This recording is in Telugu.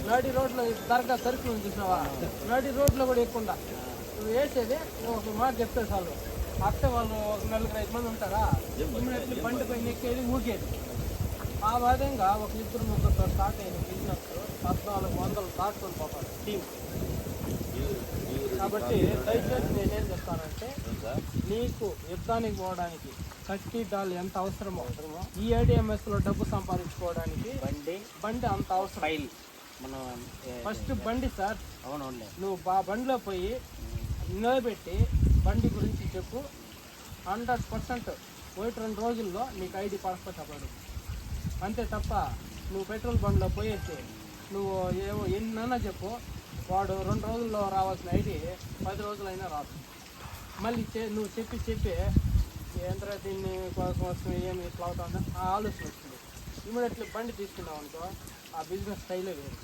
నడి రోడ్లో దర్గా సరుకులు చూసినావా, నడి రోడ్లో కూడా ఎక్కుండా నువ్వు వేసేది ఒక మాట చెప్తే చాలు. అట్టే వాళ్ళు ఒక 4-5 మంది ఉంటారా, ఇమ్మీడియట్లీ బండి పైన ఎక్కేది ఊగేది. ఆ విధంగా ఒక 2-3తో స్టార్ట్ అయిన బిజినెస్ 1400 దాటుకొని పోతారు టీం. కాబట్టి దయచేసి నేనేం చెప్తానంటే, నీకు యుద్ధానికి పోవడానికి $30 ఎంత అవసరమో ఈ ADMS లో డబ్బు సంపాదించుకోవడానికి బండి అంత అవసరం. మనం ఫస్ట్ బండి సార్, నువ్వు బండిలో పోయి నిలబెట్టి బండి గురించి చెప్పు. 100% 1-2 రోజుల్లో నీకు ID పడకపోతాడు. అంతే తప్ప నువ్వు పెట్రోల్ బండిలో పోయేసి నువ్వు ఎన్నన్నా చెప్పు, వాడు 2 రోజుల్లో రావాల్సిన ID 10 రోజులైనా రాదు. మళ్ళీ నువ్వు చెప్పి ఏంద్రా దీన్ని కోసం వస్తుంది, ఏమి ఇట్లా అవుతుందా ఆ ఆలోచన వస్తుంది. ఇమీడియట్లీ బండి తీసుకున్నావు అనుకో, ఆ బిజినెస్ స్టైలే వేరు.